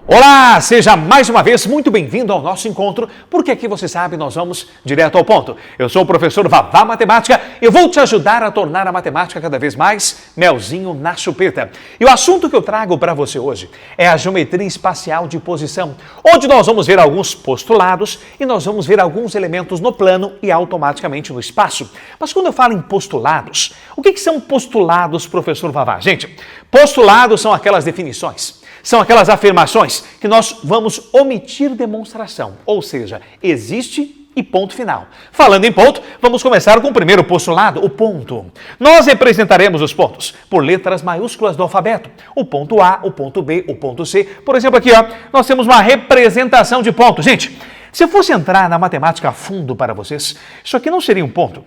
Olá, seja mais uma vez muito bem-vindo ao nosso encontro, porque aqui você sabe, nós vamos direto ao ponto. Eu sou o professor Vavá Matemática, eu vou te ajudar a tornar a matemática cada vez mais melzinho na chupeta. E o assunto que eu trago para você hoje é a geometria espacial de posição, onde nós vamos ver alguns postulados e nós vamos ver alguns elementos no plano e automaticamente no espaço. Mas quando eu falo em postulados, o que são postulados, professor Vavá? Gente, postulados são aquelas definições. São aquelas afirmações que nós vamos omitir demonstração, ou seja, existe e ponto final. Falando em ponto, vamos começar com o primeiro postulado, o ponto. Nós representaremos os pontos por letras maiúsculas do alfabeto. O ponto A, o ponto B, o ponto C. Por exemplo, aqui, ó, nós temos uma representação de pontos. Gente, se eu fosse entrar na matemática a fundo para vocês, isso aqui não seria um ponto.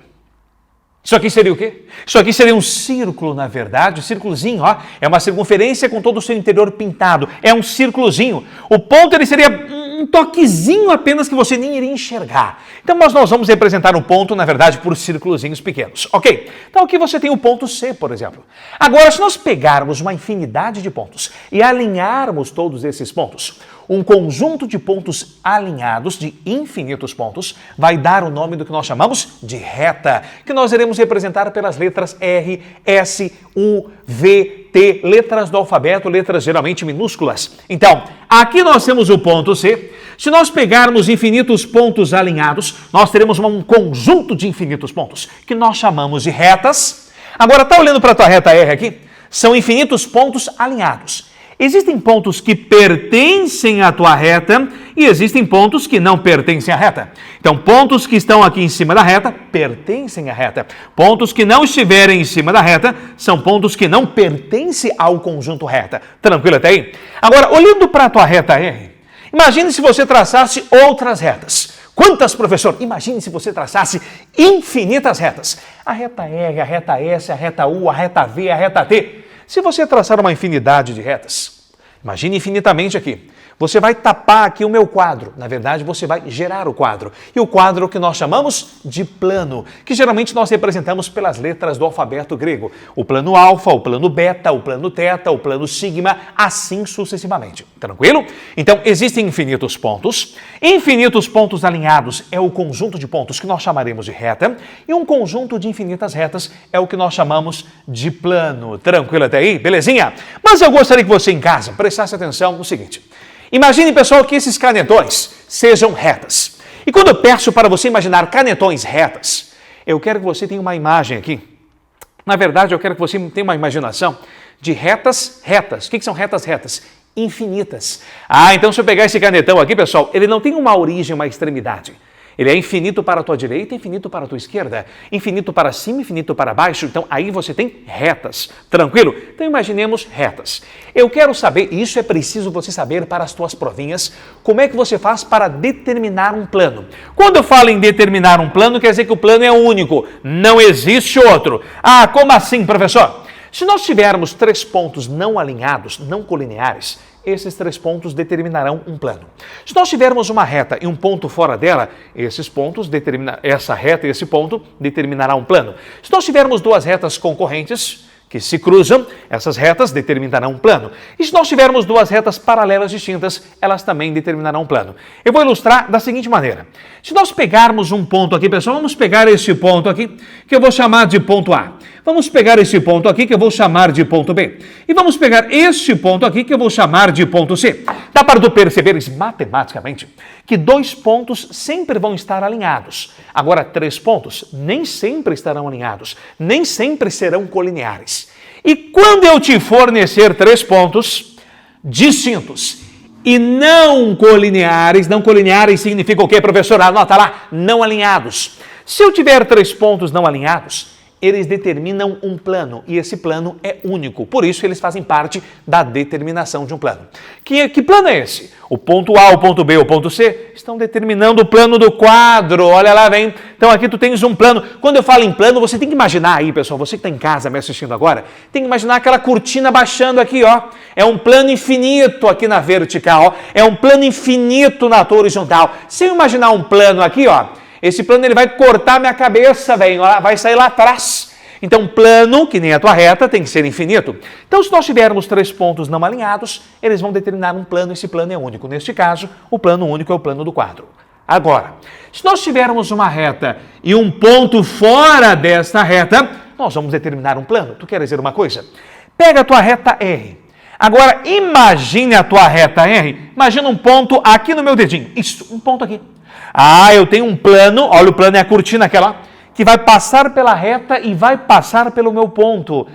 Isso aqui seria o quê? Isso aqui seria um círculo, na verdade, um círculozinho, ó. É uma circunferência com todo o seu interior pintado. É um círculozinho. O ponto, ele seria um toquezinho apenas que você nem iria enxergar. Então, nós vamos representar um ponto, na verdade, por círculozinhos pequenos. Ok? Então, aqui você tem o ponto C, por exemplo. Agora, se nós pegarmos uma infinidade de pontos e alinharmos todos esses pontos, um conjunto de pontos alinhados, de infinitos pontos, vai dar o nome do que nós chamamos de reta, que nós iremos representar pelas letras R, S, U, V, T, letras do alfabeto, letras geralmente minúsculas. Então, aqui nós temos o ponto C. Se nós pegarmos infinitos pontos alinhados, nós teremos um conjunto de infinitos pontos, que nós chamamos de retas. Agora, tá olhando para a tua reta R aqui? São infinitos pontos alinhados. Existem pontos que pertencem à tua reta e existem pontos que não pertencem à reta. Então, pontos que estão aqui em cima da reta pertencem à reta. Pontos que não estiverem em cima da reta são pontos que não pertencem ao conjunto reta. Tranquilo até aí? Agora, olhando para a tua reta R, imagine se você traçasse outras retas. Quantas, professor? Imagine se você traçasse infinitas retas. A reta R, a reta S, a reta U, a reta V, a reta T. Se você traçar uma infinidade de retas, imagine infinitamente aqui, você vai tapar aqui o meu quadro. Na verdade, você vai gerar o quadro. E o quadro que nós chamamos de plano, que geralmente nós representamos pelas letras do alfabeto grego. O plano alfa, o plano beta, o plano teta, o plano sigma, assim sucessivamente. Tranquilo? Então, existem infinitos pontos. Infinitos pontos alinhados é o conjunto de pontos que nós chamaremos de reta. E um conjunto de infinitas retas é o que nós chamamos de plano. Tranquilo até aí? Belezinha? Mas eu gostaria que você em casa prestasse atenção no seguinte. Imagine, pessoal, que esses canetões sejam retas. E quando eu peço para você imaginar canetões retas, eu quero que você tenha uma imagem aqui. Na verdade, eu quero que você tenha uma imaginação de retas retas. O que são retas retas? Infinitas. Então se eu pegar esse canetão aqui, pessoal, ele não tem uma origem, uma extremidade. Ele é infinito para a tua direita, infinito para a tua esquerda, infinito para cima, infinito para baixo. Então, aí você tem retas. Tranquilo? Então, imaginemos retas. Eu quero saber, e isso é preciso você saber para as tuas provinhas, como é que você faz para determinar um plano. Quando eu falo em determinar um plano, quer dizer que o plano é único, não existe outro. Como assim, professor? Se nós tivermos 3 pontos não alinhados, não colineares, esses 3 pontos determinarão um plano. Se nós tivermos uma reta e um ponto fora dela, essa reta e esse ponto determinará um plano. Se nós tivermos 2 retas concorrentes que se cruzam, essas retas determinarão um plano. E se nós tivermos 2 retas paralelas distintas, elas também determinarão um plano. Eu vou ilustrar da seguinte maneira. Se nós pegarmos um ponto aqui, pessoal, vamos pegar esse ponto aqui, que eu vou chamar de ponto A. Vamos pegar esse ponto aqui, que eu vou chamar de ponto B. E vamos pegar este ponto aqui, que eu vou chamar de ponto C. Dá para tu perceberes matematicamente que 2 pontos sempre vão estar alinhados. Agora, 3 pontos nem sempre estarão alinhados, nem sempre serão colineares. E quando eu te fornecer 3 pontos distintos e não colineares significa o quê, professor? Anota lá, não alinhados. Se eu tiver 3 pontos não alinhados, eles determinam um plano e esse plano é único. Por isso, eles fazem parte da determinação de um plano. Que plano é esse? O ponto A, o ponto B, o ponto C estão determinando o plano do quadro. Olha lá, vem. Então, aqui tu tens um plano. Quando eu falo em plano, você tem que imaginar aí, pessoal, você que está em casa me assistindo agora, tem que imaginar aquela cortina baixando aqui, ó. É um plano infinito aqui na vertical, ó. É um plano infinito na horizontal. Se eu imaginar um plano aqui, ó, esse plano ele vai cortar minha cabeça, velho, vai sair lá atrás. Então, plano, que nem a tua reta, tem que ser infinito. Então, se nós tivermos 3 pontos não alinhados, eles vão determinar um plano, esse plano é único. Neste caso, o plano único é o plano do quadro. Agora, se nós tivermos uma reta e um ponto fora desta reta, nós vamos determinar um plano. Tu quer dizer uma coisa? Pega a tua reta R. Agora, imagine a tua reta R. Imagina um ponto aqui no meu dedinho. Isso, um ponto aqui. Eu tenho um plano, olha o plano é a cortina aquela, que vai passar pela reta e vai passar pelo meu ponto.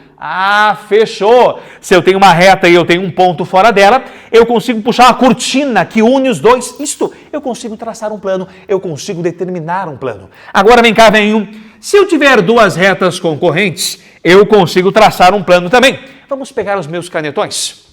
Fechou! Se eu tenho uma reta e eu tenho um ponto fora dela, eu consigo puxar uma cortina que une os dois. Isto, eu consigo traçar um plano, eu consigo determinar um plano. Agora vem cá, vem um. Se eu tiver 2 retas concorrentes, eu consigo traçar um plano também. Vamos pegar os meus canetões.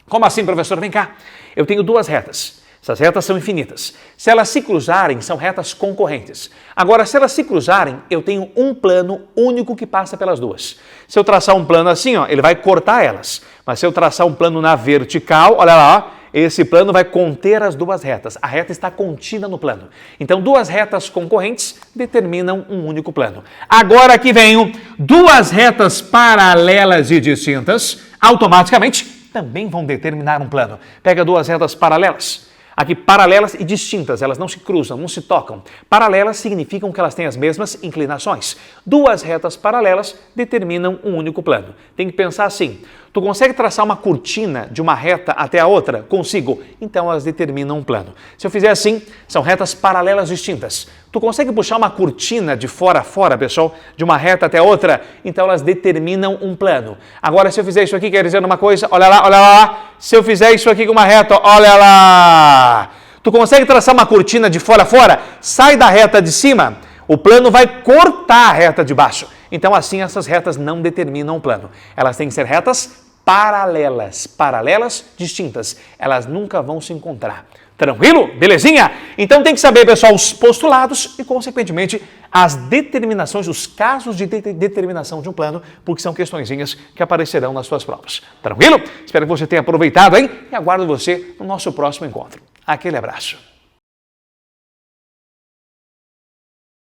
Como assim, professor? Vem cá. Eu tenho 2 retas. Essas retas são infinitas. Se elas se cruzarem, são retas concorrentes. Agora, se elas se cruzarem, eu tenho um plano único que passa pelas duas. Se eu traçar um plano assim, ele vai cortar elas. Mas se eu traçar um plano na vertical, olha lá, esse plano vai conter as 2 retas. A reta está contida no plano. Então, 2 retas concorrentes determinam um único plano. Agora aqui vem 2 retas paralelas e distintas, automaticamente também vão determinar um plano. Pega 2 retas paralelas. Aqui, paralelas e distintas, elas não se cruzam, não se tocam. Paralelas significam que elas têm as mesmas inclinações. 2 retas paralelas determinam um único plano. Tem que pensar assim, tu consegue traçar uma cortina de uma reta até a outra? Consigo. Então, elas determinam um plano. Se eu fizer assim, são retas paralelas distintas. Tu consegue puxar uma cortina de fora a fora, pessoal, de uma reta até a outra? Então, elas determinam um plano. Agora, se eu fizer isso aqui, quer dizer uma coisa? Olha lá, olha lá. Se eu fizer isso aqui com uma reta, olha lá. Tu consegue traçar uma cortina de fora a fora? Sai da reta de cima, o plano vai cortar a reta de baixo. Então, assim, essas retas não determinam um plano. Elas têm que ser retas paralelas distintas. Elas nunca vão se encontrar. Tranquilo? Belezinha? Então tem que saber, pessoal, os postulados e, consequentemente, as determinações, os casos de determinação de um plano, porque são questõezinhas que aparecerão nas suas provas. Tranquilo? Espero que você tenha aproveitado, hein? E aguardo você no nosso próximo encontro. Aquele abraço.